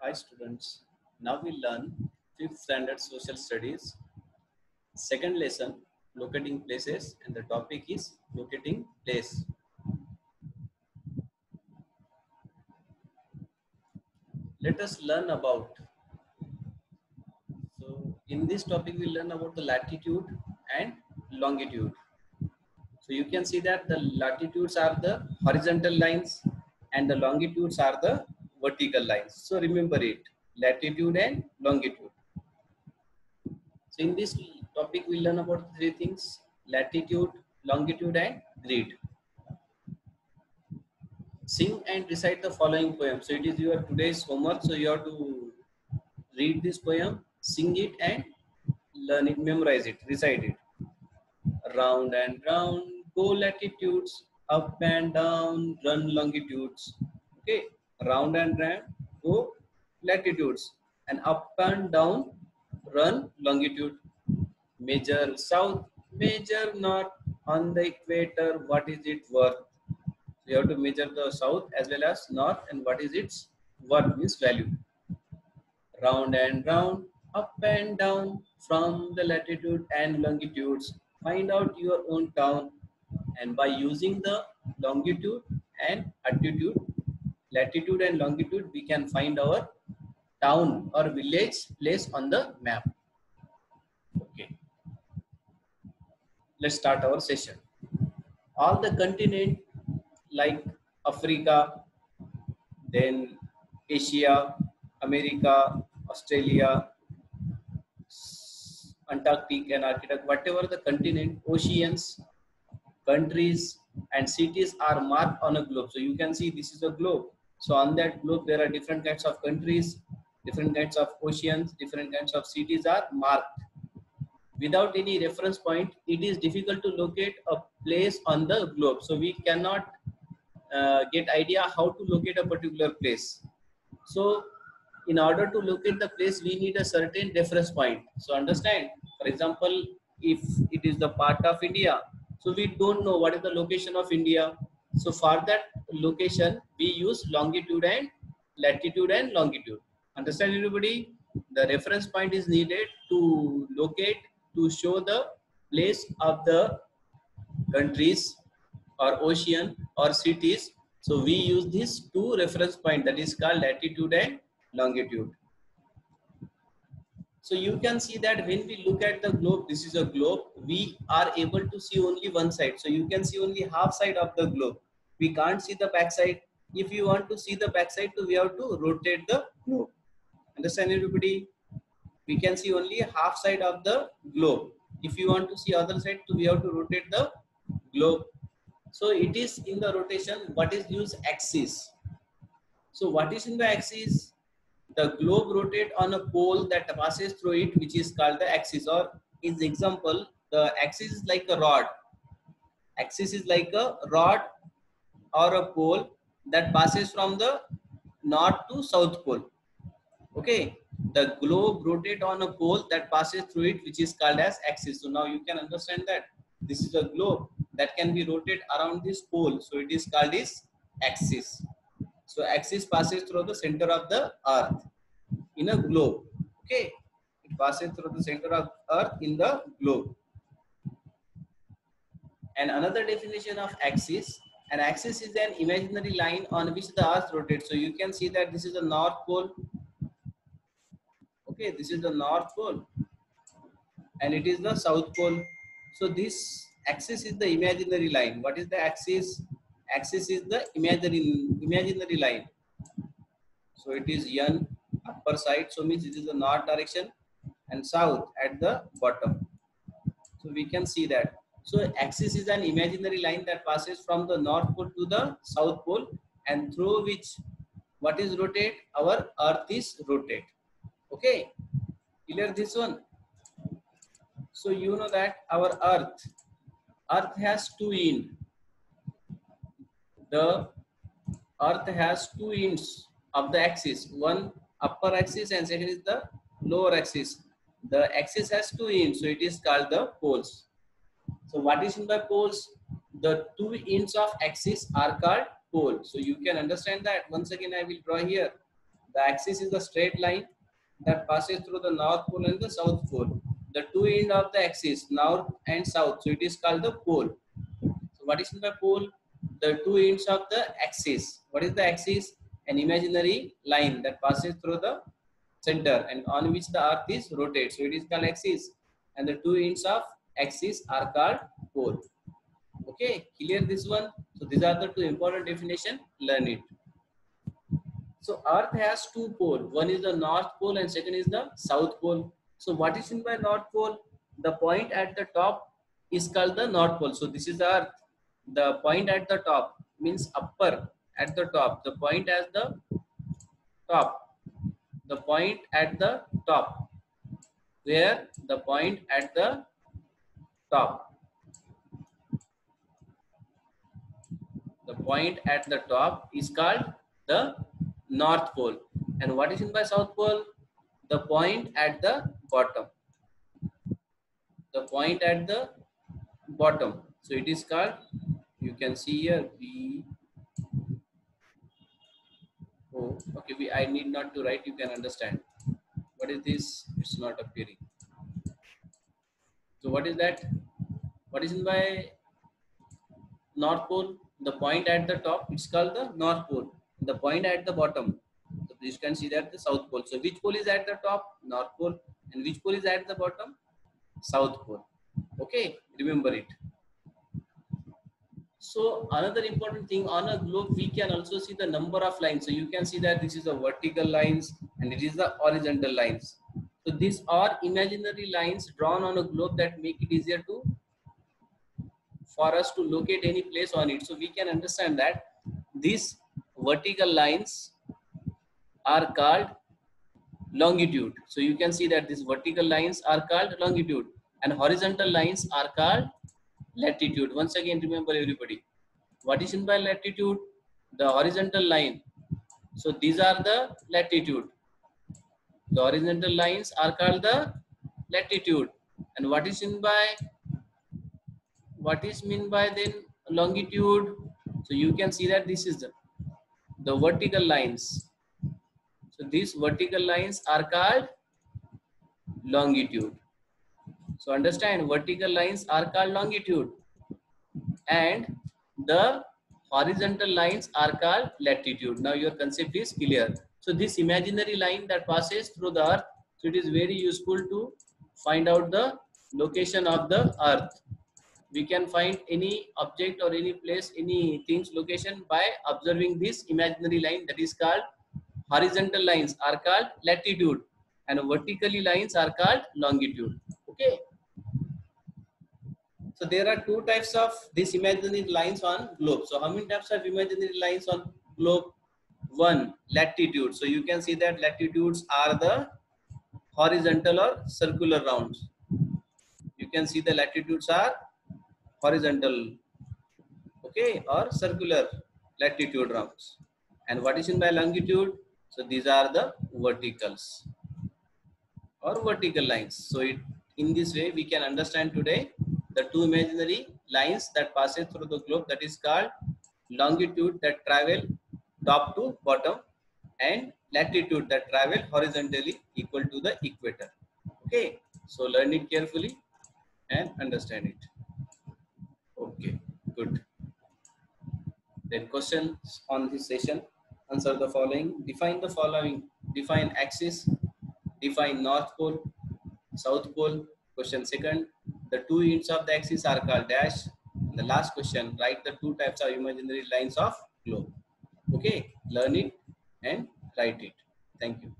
Hi students, now we learn 5th standard social studies, second lesson locating places, and the topic is locating place. Let us learn about, so in this topic we learn about the latitude and longitude. So you can see that the latitudes are the horizontal lines and the longitudes are the vertical lines. So remember it, latitude and longitude. So in this topic, we learn about three things: latitude, longitude, and grid. Sing and recite the following poem. So it is your today's homework. So you have to read this poem, sing it, and learn it, memorize it, recite it. Round and round, go latitudes, up and down, run longitudes. Okay, round and round, go latitudes, and up and down, run longitude. Measure south, measure north, on the equator, what is it worth? So you have to measure the south as well as north and what is its worth, means value. Round and round, up and down, from the latitude and longitudes, find out your own town. And by using the longitude and altitude, latitude and longitude, we can find our town or village place on the map. Okay, let's start our session. All the continent like Africa, then Asia, America, Australia, Antarctic and Arctic, whatever the continent, oceans, countries and cities are marked on a globe. So you can see this is a globe. So on that globe there are different kinds of countries, different kinds of oceans, different kinds of cities are marked. Without any reference point, it is difficult to locate a place on the globe. So we cannot get idea how to locate a particular place. So in order to locate the place, we need a certain reference point. So understand, for example, if it is the part of India, so we don't know what is the location of India. So for that location, we use longitude and latitude and longitude. Understand everybody? The reference point is needed to locate, to show the place of the countries or ocean or cities. So we use these two reference point, that is called latitude and longitude. So you can see that when we look at the globe, this is a globe, we are able to see only one side. So you can see only half side of the globe. We can't see the back side. If you want to see the back side, we have to rotate the globe. Understand everybody? We can see only half side of the globe. If you want to see other side, we have to rotate the globe. So it is in the rotation, what is used? Axis. So what is in the axis? The globe rotate on a pole that passes through it, which is called the axis. Or is example, the axis is like a rod. Axis is like a rod or a pole that passes from the north to south pole. Okay, the globe rotate on a pole that passes through it, which is called as axis. So now you can understand that this is a globe that can be rotated around this pole. So it is called as axis. So axis passes through the center of the earth in a globe. Okay, it passes through the center of earth in the globe. And another definition of axis, an axis is an imaginary line on which the earth rotates. So you can see that this is the north pole. Okay, this is the north pole and it is the south pole. So this axis is the imaginary line. What is the axis? Axis is the imaginary line. So it is N upper side. So means it is the north direction and south at the bottom. So we can see that. So axis is an imaginary line that passes from the north pole to the south pole and through which what is rotate? Our earth is rotate. Okay, clear this one? So you know that our earth has two ends. The earth has two ends of the axis, one upper axis and second is the lower axis. The axis has two ends, so it is called the poles. So what is in the poles? The two ends of axis are called pole. So you can understand that. Once again I will draw here. The axis is the straight line that passes through the north pole and the south pole. The two ends of the axis, north and south, so it is called the pole. So what is in the pole? The two ends of the axis. What is the axis? An imaginary line that passes through the center and on which the earth is rotated. So it is called axis. And the two ends of axis are called pole. Okay, clear this one? So these are the two important definition. Learn it. So earth has two poles. One is the north pole and second is the south pole. So what is meant by north pole? The point at the top is called the north pole. So this is the earth. The point at the top means upper at the top. The point at the top. The point at the top. Where the point at the top. The point at the top is called the north pole. And what is in by south pole? The point at the bottom. The point at the bottom. So it is called, you can see here, B. Oh, okay, I need not to write, you can understand. What is this? It's not appearing. So what is that? What is in by north pole? The point at the top, it's called the north pole. The point at the bottom, so you can see that the south pole. So which pole is at the top? North pole. And which pole is at the bottom? South pole. Okay, remember it. So another important thing, on a globe we can also see the number of lines. So you can see that this is the vertical lines and it is the horizontal lines. So these are imaginary lines drawn on a globe that make it easier to for us to locate any place on it. So we can understand that these vertical lines are called longitude. So you can see that these vertical lines are called longitude and horizontal lines are called latitude. Once again, remember everybody, what is in by latitude? The horizontal line. So these are the latitude. The horizontal lines are called the latitude. And what is in by, what is mean by then longitude? So you can see that this is the vertical lines. So these vertical lines are called longitude. So understand, vertical lines are called longitude and the horizontal lines are called latitude. Now your concept is clear. So this imaginary line that passes through the earth, so it is very useful to find out the location of the earth. We can find any object or any place, any thing's location by observing this imaginary line, that is called horizontal lines are called latitude and vertically lines are called longitude. Okay. So there are two types of these imaginary lines on globe. So how many types of imaginary lines on globe? One, latitude. So you can see that latitudes are the horizontal or circular rounds. You can see the latitudes are horizontal, okay, or circular latitude rounds. And what is in by longitude? So these are the verticals or vertical lines. So in this way we can understand today the two imaginary lines that passes through the globe, that is called longitude that travel top to bottom and latitude that travel horizontally equal to the equator. Okay, so learn it carefully and understand it. Okay, good. Then questions on this session. Answer the following. Define the following. Define axis. Define north pole, south pole. Question second. The two ends of the axis are called dash. And the last question. Write the two types of imaginary lines of globe. Okay. Learn it and write it. Thank you.